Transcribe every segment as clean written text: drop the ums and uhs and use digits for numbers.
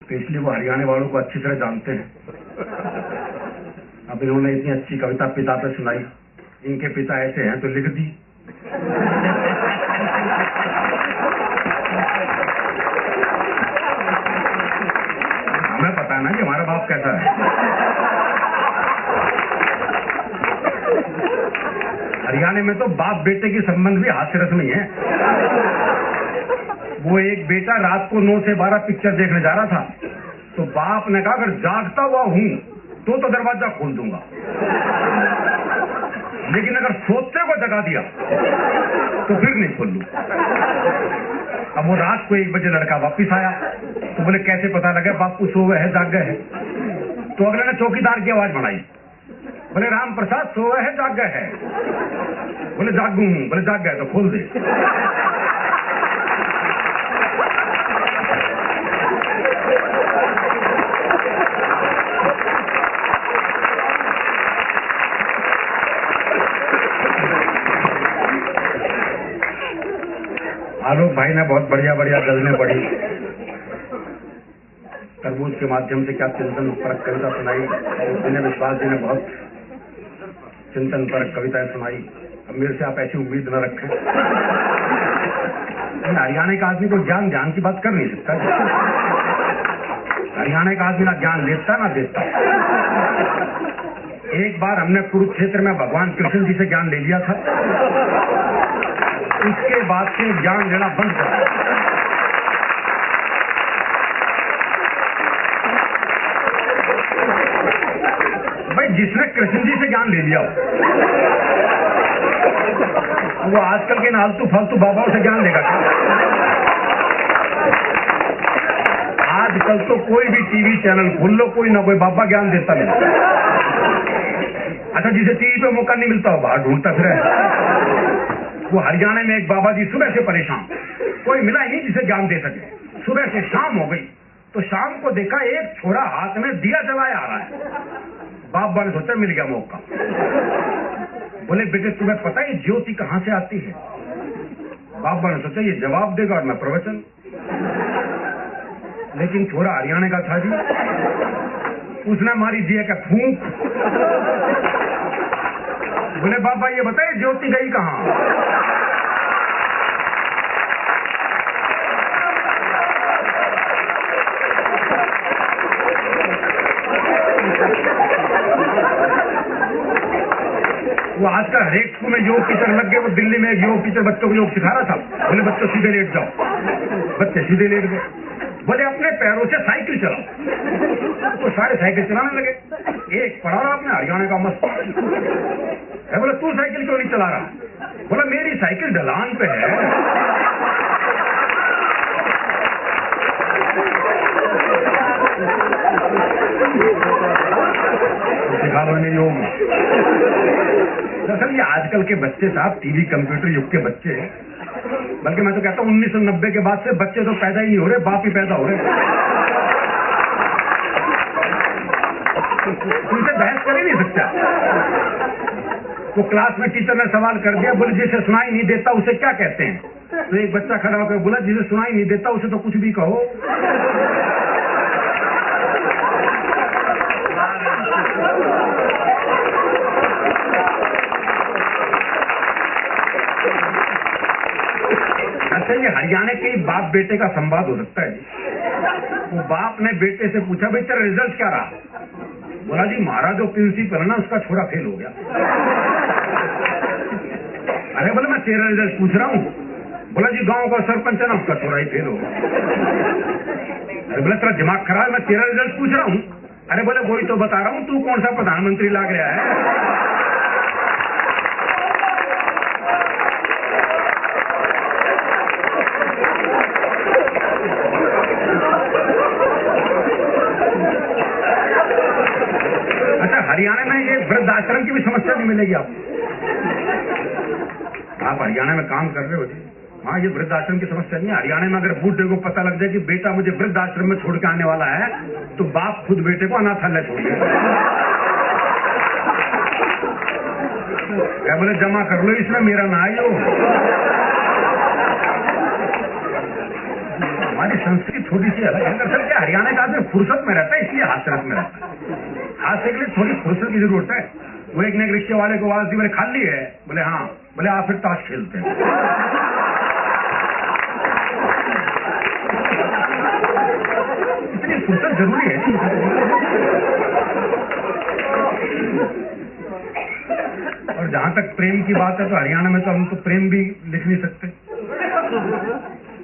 तो इसलिए वो हरियाणा वालों को अच्छी तरह जानते हैं। अब इन्होंने इतनी अच्छी कविता पिता पे सुनाई, इनके पिता ऐसे हैं तो लिख दी। हमें पता है ना कि हमारा बाप कैसा है। हरियाणा में तो बाप बेटे की संबंध भी हास्य रस में ही है। वो एक बेटा रात को 9 से 12 पिक्चर देखने जा रहा था, तो बाप ने कहा अगर जागता हुआ हूं तो दरवाजा खोल दूंगा, लेकिन अगर सोते को जगा दिया तो फिर नहीं खोल लूं। अब वो रात को 1 बजे लड़का वापिस आया, तो बोले कैसे पता लगा बापू सो गए है जाग गए है? तो अगले ने चौकीदार की आवाज बढ़ाई, बोले राम प्रसाद सो गए है जाग गए है? बोले जागू हूं। बोले जाग गए तो खोल दे। आलोक भाई ने बहुत बढ़िया बढ़िया गजलें पढ़ी, तरबूज के माध्यम से क्या चिंतन परक कविता सुनाई। विनय विश्वास जी ने बहुत चिंतन परक कविताएं सुनाई। अब मेरे से आप ऐसी उम्मीद न रखें। हरियाणा का आदमी को ज्ञान की बात कर नहीं सकता। हरियाणा का आदमी ना ज्ञान लेता ना देता। एक बार हमने कुरुक्षेत्र में भगवान कृष्ण जी से ज्ञान ले लिया था, उसके बाद से ज्ञान लेना बंद कर दिया। भाई जिसने कृष्ण जी से ज्ञान ले लिया वो आजकल के आलतू फालतू बाबाओं से ज्ञान लेगा। आजकल तो कोई भी टीवी चैनल खोल लो, कोई ना कोई बाबा ज्ञान देता नहीं। अच्छा, जिसे टीवी पे मौका नहीं मिलता हो बाहर ढूंढता फिर है। वो हरियाणा में एक बाबा जी सुबह से परेशान, कोई मिला ही नहीं जिसे ज्ञान दे सके। सुबह से शाम हो गई तो शाम को देखा एक छोरा हाथ में दिया जलाए आ रहा है। बाबा ने सोचा मिल गया मौका। बोले बेटे तुम्हें पता है ज्योति कहां से आती है? बाबा ने सोचा ये जवाब देगा और मैं प्रवचन। लेकिन छोरा हरियाणा का था जी, उसने मारी दिया का फूंक। बोले बाबा ये बताइए ज्योति गई कहां? वो आजकल हर एक स्कूल में योग टीचर लग गए। वो दिल्ली में एक योग टीचर बच्चों को योग सिखा रहा था। बोले बच्चों सीधे लेट जाओ। बच्चे सीधे लेट गए। बोले अपने पैरों से साइकिल चलाओ। तो सारे साइकिल चलाने लगे। एक पढ़ा रहा अपने हरियाणा का मस्त। बोले तू साइकिल क्यों नहीं चला रहा? बोला मेरी साइकिल ढलान पे है। सिखा लो मेरी योग। दरअसल ये आजकल के बच्चे साहब टीवी कंप्यूटर युग के बच्चे, बल्कि मैं तो कहता हूँ 1990 के बाद से बच्चे तो पैदा ही नहीं हो रहे, बाप ही पैदा हो रहे। उनसे बहस कर ही नहीं सकता। तो क्लास में टीचर ने सवाल कर दिया, बोले जिसे सुनाई नहीं देता उसे क्या कहते हैं? तो एक बच्चा खड़ा होकर बोला जिसे सुनाई नहीं देता उसे तो कुछ भी कहो। अच्छा, ये हरियाणा के बाप बेटे का संवाद हो सकता है। वो बाप ने बेटे से पूछा भाई तेरा रिजल्ट क्या रहा? बोला जी हमारा जो प्रिंसिपल है ना उसका छोरा फेल हो गया। अरे बोले मैं तेरा रिजल्ट पूछ रहा हूँ। बोला जी गांव का सरपंच है ना उसका छोरा ही फेल हो गया। अरे बोला तेरा दिमाग खराब, मैं तेरा रिजल्ट पूछ रहा हूँ। अरे बोले वही तो बता रहा हूँ, तू कौन सा प्रधानमंत्री लाग रहा है? हरियाणा में ये वृद्धाश्रम की भी समस्या नहीं मिलेगी आपको। आप हरियाणा में काम कर रहे हो जी, हाँ ये वृद्धाश्रम की समस्या नहीं है। हरियाणा में अगर बूढ़े को पता लग जाए कि बेटा मुझे वृद्धाश्रम में छोड़ के आने वाला है, तो बाप खुद बेटे को अनाथालय छोड़ देगा। क्या बोले जमा कर लो इसमें, मेरा ना आइयो। हमारी संस्कृति थोड़ी सी अलग है। दरअसल क्या हरियाणा का आदमी फुर्सत में रहता है, इसलिए हास्यरस में रहता है। हास्य के लिए थोड़ी फुर्सत की जरूरत है। वो एक ने रिक्शे वाले को आवाज दी, बोले खाली है? बोले हाँ। बोले आप फिर ताश खेलते हैं। इतनी फुर्सत जरूरी है। और जहां तक प्रेम की बात है तो हरियाणा में तो हम तो प्रेम भी लिख नहीं सकते।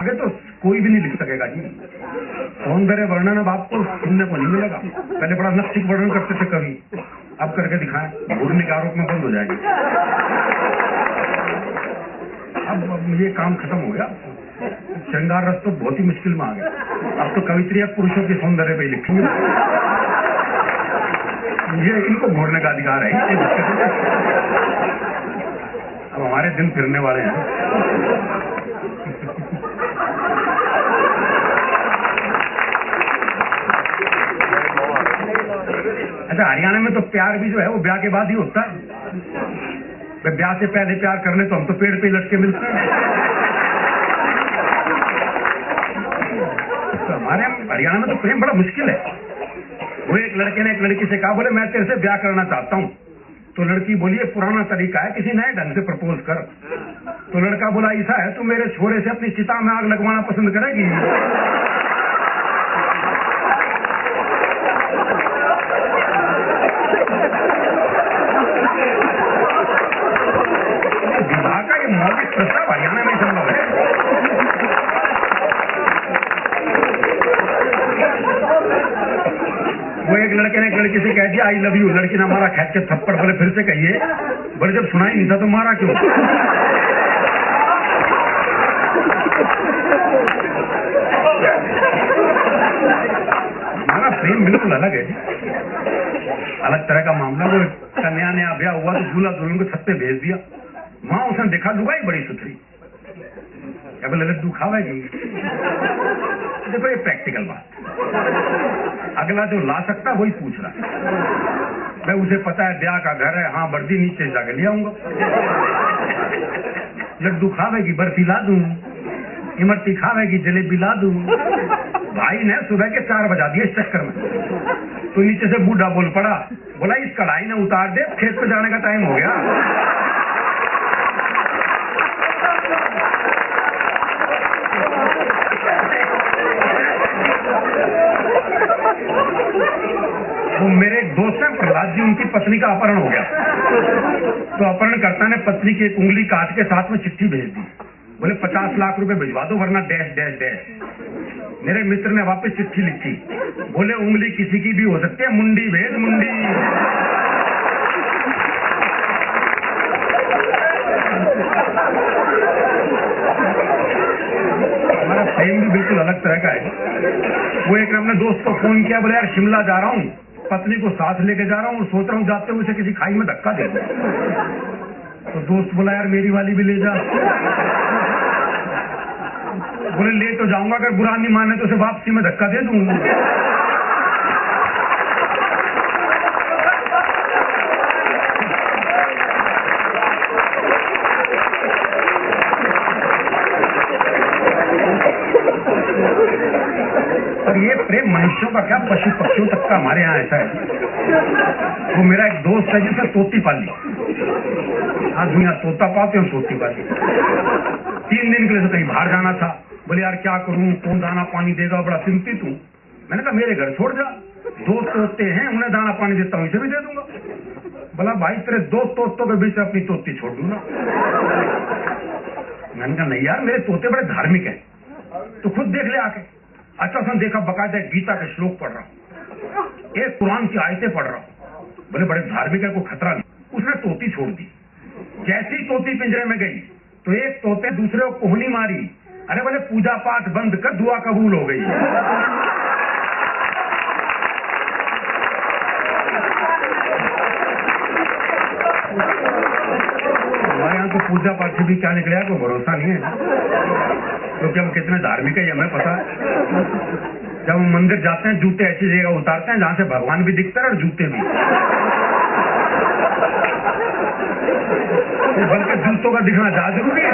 आगे तो कोई भी नहीं लिख सकेगा जी। सौंदर्य वर्णन अब आपको सुनने को नहीं मिलेगा। पहले बड़ा नक्सिक वर्णन करते थे कवि, अब करके दिखाएं, घूरने के आरोप में बंद हो जाएगी। अब ये काम खत्म हो गया। श्रृंगार रस तो बहुत ही मुश्किल में आ गया। अब तो कवित्रियां पुरुषों के सौंदर्य पे लिखेंगे। ये इनको घूरने का अधिकार है। अब हमारे दिन फिरने वाले हैं। अच्छा, हरियाणा में तो प्यार भी जो है वो ब्याह के बाद ही होता है। ब्याह से पहले प्यार करने तो हम तो पेड़ पे लटके मिलते हैं। तो हमारे हरियाणा में तो प्रेम बड़ा मुश्किल है। वो एक लड़के ने एक लड़की से कहा, बोले मैं तेरे से ब्याह करना चाहता हूँ। तो लड़की बोली ये पुराना तरीका है, किसी नए ढंग से प्रपोज कर। तो लड़का बोला ऐसा है, तू मेरे छोरे से अपनी चिता में आग लगवाना पसंद करेगी? विवाह का ये मौलिक प्रस्ताव हरियाणा में संभव है। वो एक लड़के ने एक लड़की से कह दिया आई लव यू। लड़की ने मारा खेच के थप्पड़। बोले फिर से कहिए। बोले जब सुनाई नहीं था तो मारा क्यों? हमारा प्रेम बिल्कुल अलग है, अलग तरह का मामला। वो कन्या ने ब्याह हुआ तो दूल्हा दुल्हन को छत पे भेज दिया। वहां उसने देखा लुगाई बड़ी सुथरी, क्या बोले लड्डू खावेगी? देखो ये प्रैक्टिकल बात। अगला जो ला सकता वही पूछ रहा है। मैं उसे पता है ब्याह का घर है, हाँ वर्दी नीचे जाके ले आऊंगा। लड्डू खावेगी, बर्फी ला दूं। इमरती खावेगी, जलेबी ला दूं। भाई ने सुबह के 4 बजा दिए इस चक्कर में। तो नीचे से बूढ़ा बोल पड़ा, बोला इस कढ़ाई ने उतार दे, खेत पे जाने का टाइम हो गया। वो मेरे एक दोस्त हैं प्रहलाद जी, उनकी पत्नी का अपहरण हो गया। तो अपहरणकर्ता ने पत्नी की एक उंगली काट के साथ में चिट्ठी भेज दी। बोले 50 लाख रुपए भिजवा दो वरना डैश डैश डैश। मेरे मित्र ने वापस चिट्ठी लिखी। बोले उंगली किसी की भी हो सकती है, मुंडी भेज मुंडी। हमारा प्रेम भी बिल्कुल अलग तरह का है। वो एक अपने दोस्त को फोन किया, बोले यार शिमला जा रहा हूँ, पत्नी को साथ लेके जा रहा हूँ और सोच रहा हूँ जाते हुए उसे किसी खाई में धक्का दे दूं। तो दोस्त बोला यार मेरी वाली भी ले जा। बोले ले तो जाऊंगा, अगर बुरा नहीं माने तो उसे वापसी में धक्का दे दूं। और ये प्रेम मनुष्यों का क्या पशु पक्षियों तक का हमारे यहाँ ऐसा है। वो मेरा एक दोस्त है जिसने तोती पाली। आज दुनिया तोता पाते और तोती पाली। 3 दिन के लिए तो कहीं बाहर जाना था। बोले यार क्या करूं, कौन दाना पानी देगा, बड़ा चिंतित हूं। मैंने कहा मेरे घर छोड़ जा, 2 तोते हैं, उन्हें दाना पानी देता हूं, इसे भी दे दूंगा। बोला भाई तेरे 2 तोतों के बीच अपनी तोती छोड़ दूं ना। मैंने कहा नहीं यार मेरे तोते बड़े धार्मिक हैं, तो खुद देख ले आके। अच्छा उसने देखा बकायदा गीता के श्लोक पढ़ रहा हूं, एक कुरान की आयतें पढ़ रहा हूं। बोले बड़े धार्मिक है, कोई खतरा नहीं। उसने तोती छोड़ दी। जैसी तोती पिंजरे में गई तो एक तोते दूसरे को कोहनी मारी। अरे बोले पूजा पाठ बंद कर, दुआ कबूल हो गई। हमारे यहाँ तो पूजा पाठ से भी क्या निकलेगा कोई भरोसा नहीं है, क्योंकि हम कितने धार्मिक है हमें पता है। जब हम मंदिर जाते हैं जूते ऐसी जगह उतारते हैं जहाँ से भगवान भी दिखता है और जूते भी। बल्कि जूतों का दिखना ज्यादा जरूरी है।